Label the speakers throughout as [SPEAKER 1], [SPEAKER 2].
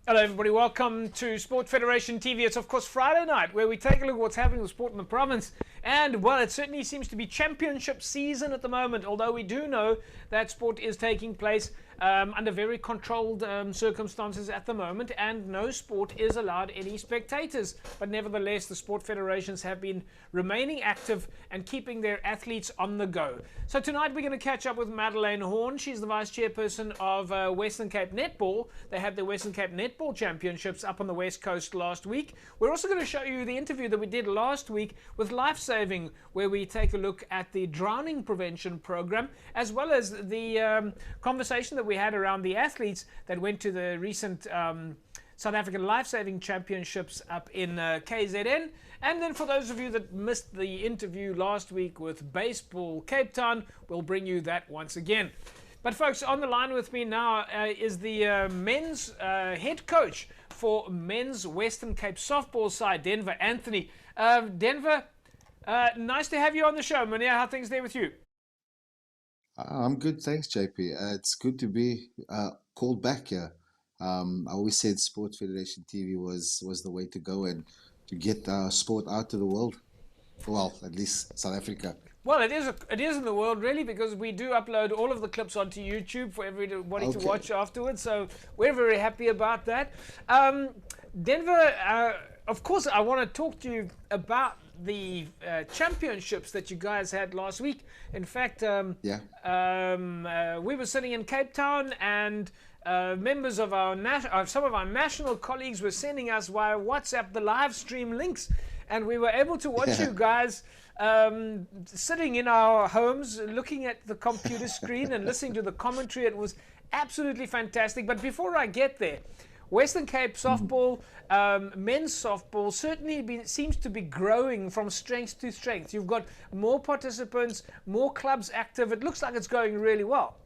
[SPEAKER 1] Hello everybody, welcome to Sport Federation TV. It's of course Friday night where we take a look at what's happening with sport in the province, and well, it certainly seems to be championship season at the moment, although we do know that sport is taking place under very controlled circumstances at the moment, and no sport is allowed any spectators. But nevertheless, the sport federations have been remaining active and keeping their athletes on the go. So tonight we're going to catch up with Madeleine Horn. She's the vice chairperson of Western Cape Netball. They had the Western Cape Netball Championships up on the West Coast last week. We're also going to show you the interview that we did last week with Life Saving, where we take a look at the drowning prevention program, as well as the conversation that we had around the athletes that went to the recent South African Life Saving Championships up in KZN. And then for those of you that missed the interview last week with Baseball Cape Town, we'll bring you that once again. But folks, on the line with me now is the men's head coach for men's Western Cape softball side, Denver Anthony. Denver, nice to have you on the show. Mania, how are things there with you?
[SPEAKER 2] I'm good, thanks, JP. It's good to be called back here. I always said Sport Federation TV was the way to go and to get sport out to the world. Well, at least South Africa.
[SPEAKER 1] Well, it is in the world, really, because we do upload all of the clips onto YouTube for everybody to
[SPEAKER 2] Okay.
[SPEAKER 1] watch afterwards. So we're very happy about that. Denver, of course, I want to talk to you about the championships that you guys had last week. In fact,
[SPEAKER 2] Yeah.
[SPEAKER 1] we were sitting in Cape Town, and members of some of our national colleagues were sending us via WhatsApp the live stream links, and we were able to watch you guys sitting in our homes, looking at the computer screen and listening to the commentary. It was absolutely fantastic. But before I get there, Western Cape softball, men's softball, certainly seems to be growing from strength to strength. You've got more participants, more clubs active. It looks like it's going really well.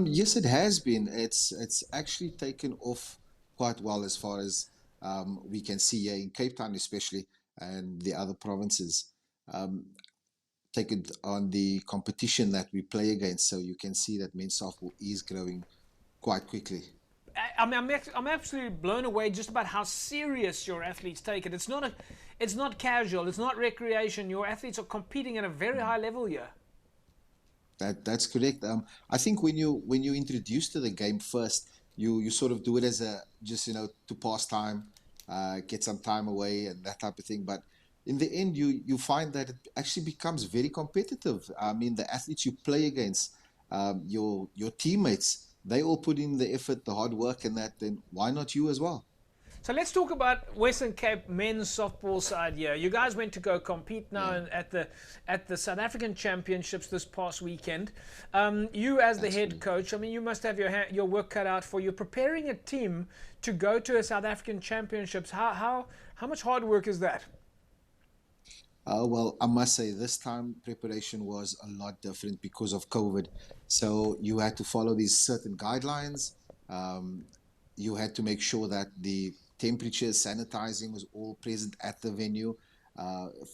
[SPEAKER 2] Yes, it has been. It's actually taken off quite well as far as we can see here in Cape Town, especially, and the other provinces. Um, Take it on the competition that we play against, so you can see that men's softball is growing quite quickly.
[SPEAKER 1] I'm absolutely blown away just about how serious your athletes take it. It's not casual. It's not recreation. Your athletes are competing at a very high level here.
[SPEAKER 2] That's correct. I think when you introduce to the game first, you sort of do it as a just to pass time, get some time away and that type of thing. But in the end, you find that it actually becomes very competitive. I mean, the athletes you play against, your teammates, they all put in the effort, the hard work, and that. Then why not you as well?
[SPEAKER 1] So let's talk about Western Cape men's softball side here. You guys went to go compete now
[SPEAKER 2] Yeah,
[SPEAKER 1] at the South African Championships this past weekend. You as the
[SPEAKER 2] that's
[SPEAKER 1] head
[SPEAKER 2] correct.
[SPEAKER 1] coach, I mean, you must have your work cut out for you. Preparing a team to go to a South African Championships. How much hard work is that?
[SPEAKER 2] Well, I must say this time preparation was a lot different because of COVID. So you had to follow these certain guidelines. Um, you had to make sure that the temperature, sanitizing was all present at the venue.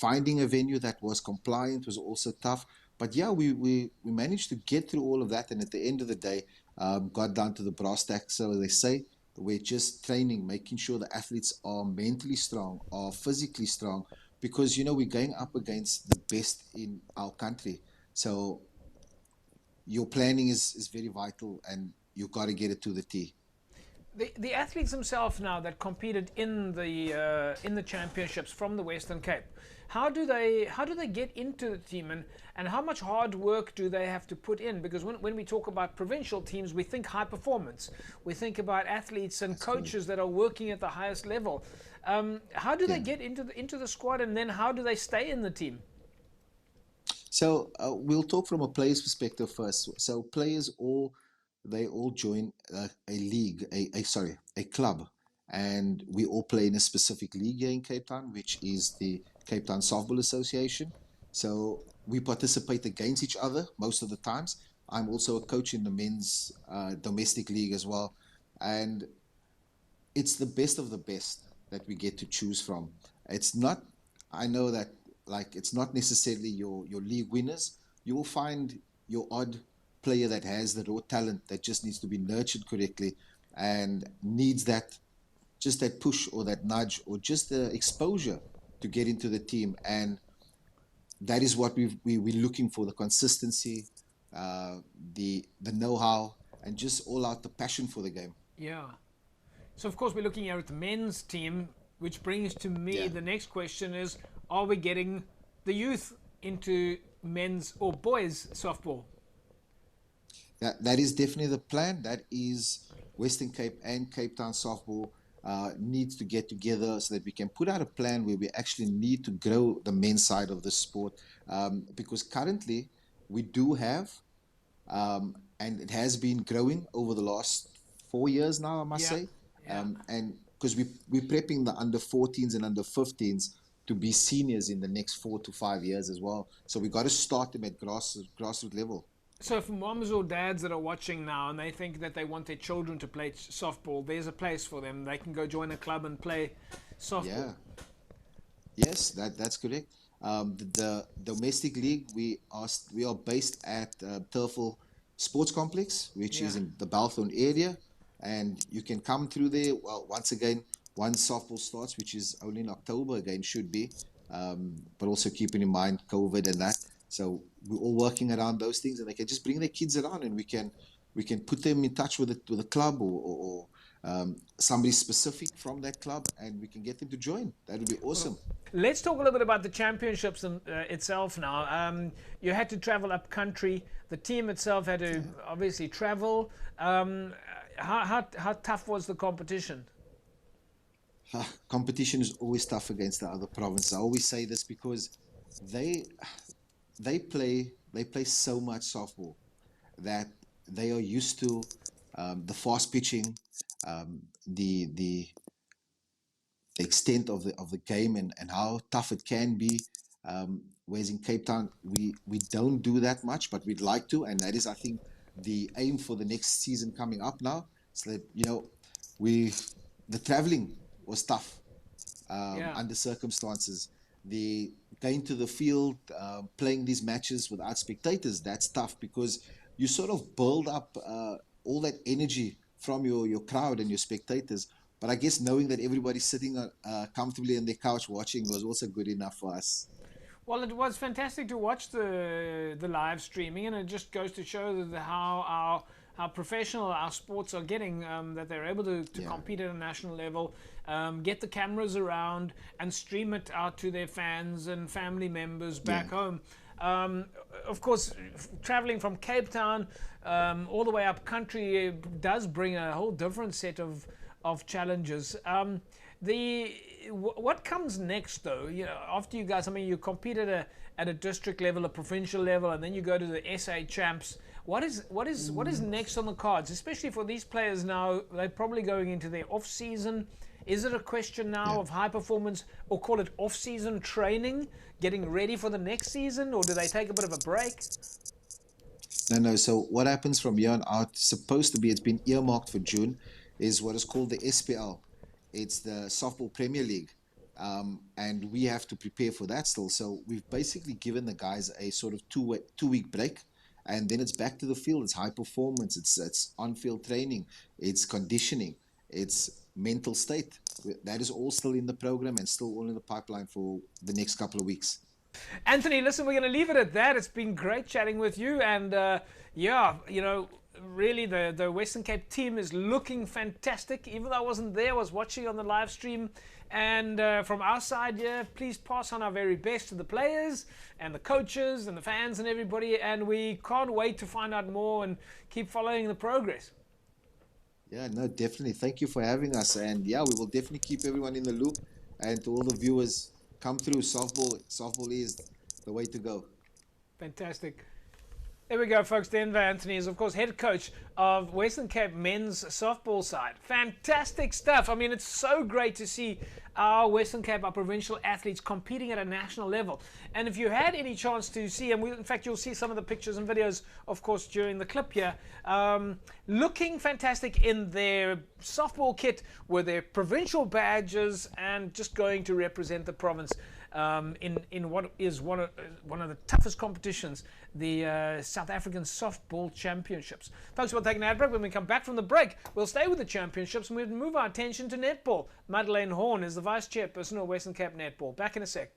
[SPEAKER 2] Finding a venue that was compliant was also tough. But yeah, we managed to get through all of that. And at the end of the day, got down to the brass tacks, so they say. We're just training, making sure the athletes are mentally strong, are physically strong, because we're going up against the best in our country. So your planning is very vital, and you've got to get it to the T.
[SPEAKER 1] The athletes themselves now that competed in the championships from the Western Cape, how do they get into the team, and how much hard work do they have to put in? Because when we talk about provincial teams, we think high performance, we think about athletes and
[SPEAKER 2] That's correct.
[SPEAKER 1] coaches that are working at the highest level. How do they
[SPEAKER 2] Yeah.
[SPEAKER 1] get into the squad, and then how do they stay in the team?
[SPEAKER 2] So we'll talk from a player's perspective first. So players they all join a league, a club, and we all play in a specific league here in Cape Town, which is the Cape Town Softball Association. So we participate against each other most of the times. I'm also a coach in the men's domestic league as well, and it's the best of the best that we get to choose from. It's not, I know that, like, it's not necessarily your league winners. You will find your odd player that has the raw talent that just needs to be nurtured correctly. and needs that, just that push or that nudge or just the exposure to get into the team. And that is what we're looking for: the consistency, uh, the know-how, and just all out the passion for the game.
[SPEAKER 1] Yeah. So of course we're looking here at the men's team, which brings to me
[SPEAKER 2] Yeah.
[SPEAKER 1] the next question is, are we getting the youth into men's or boys softball?
[SPEAKER 2] That is definitely the plan. That is Western Cape and Cape Town softball needs to get together so that we can put out a plan where we actually need to grow the men's side of the sport. Because currently we do have, and it has been growing over the last 4 years now, I must
[SPEAKER 1] Yeah.
[SPEAKER 2] say.
[SPEAKER 1] Yeah.
[SPEAKER 2] And because we're prepping the under 14s and under 15s to be seniors in the next 4 to 5 years as well. So we got to start them at grassroots level.
[SPEAKER 1] So for moms or dads that are watching now and they think that they want their children to play softball, there's a place for them. They can go join a club and play softball.
[SPEAKER 2] Yeah. Yes, that's correct. The domestic league, we are based at Turfel Sports Complex, which
[SPEAKER 1] Yeah.
[SPEAKER 2] is in the Balthorn area, and you can come through there. Well, once again, once softball starts, which is only in October again, should be, but also keeping in mind COVID and that. So we're all working around those things, and they can just bring their kids around, and we can put them in touch with a club or somebody specific from that club, and we can get them to join. That would be awesome.
[SPEAKER 1] Let's talk a little bit about the championships itself now. You had to travel up country. The team itself had to obviously travel. How tough was the competition?
[SPEAKER 2] Competition is always tough against the other provinces. I always say this because they they play so much softball that they are used to the fast pitching, the extent of the game, and how tough it can be. Whereas in Cape Town, we don't do that much, but we'd like to, and that is, I think, the aim for the next season coming up now. So that we the traveling was tough
[SPEAKER 1] Yeah.
[SPEAKER 2] under circumstances. The going to the field, playing these matches without spectators, that's tough because you sort of build up all that energy from your crowd and your spectators. But I guess knowing that everybody's sitting comfortably on their couch watching was also good enough for us.
[SPEAKER 1] Well, it was fantastic to watch the live streaming, and it just goes to show that how professional our sports are getting. That they're able to
[SPEAKER 2] Yeah,
[SPEAKER 1] compete at a national level, get the cameras around, and stream it out to their fans and family members
[SPEAKER 2] yeah,
[SPEAKER 1] back home. Um, of course, traveling from Cape Town all the way up country does bring a whole different set of challenges. What comes next though? After you guys, I mean, you compete at a district level, a provincial level, and then you go to the SA champs. What is next on the cards, especially for these players now? They're probably going into their off season. Is it a question
[SPEAKER 2] yeah.
[SPEAKER 1] now of high performance, or call it off season training, getting ready for the next season, or do they take a bit of a break?
[SPEAKER 2] No, no. So what happens from here on out, supposed to be, it's been earmarked for June, is what is called the SPL. It's the Softball Premier League. And we have to prepare for that still. So we've basically given the guys a sort of two-week break, and then it's back to the field. It's high performance. It's on-field training. It's conditioning. It's mental state. That is all still in the program and still all in the pipeline for the next couple of weeks.
[SPEAKER 1] Anthony, listen, we're going to leave it at that. It's been great chatting with you, and yeah, really the Western Cape team is looking fantastic. Even though I wasn't there, I was watching on the live stream. And from our side, yeah, please pass on our very best to the players and the coaches and the fans and everybody. And we can't wait to find out more and keep following the progress.
[SPEAKER 2] Yeah, no, definitely. Thank you for having us. And yeah, we will definitely keep everyone in the loop. And to all the viewers, come through. Softball is the way to go.
[SPEAKER 1] Fantastic. There we go, folks. Denver Anthony is, of course, head coach of Western Cape men's softball side. Fantastic stuff. I mean, it's so great to see our Western Cape, our provincial athletes competing at a national level. And if you had any chance to see, and in fact, you'll see some of the pictures and videos, of course, during the clip here, looking fantastic in their softball kit with their provincial badges and just going to represent the province in what is one of the toughest competitions, the South African Softball Championships. Folks, we'll take an ad break. When we come back from the break, we'll stay with the championships and we'll move our attention to netball. Madeleine Horn is the vice chairperson of Western Cape Netball. Back in a sec.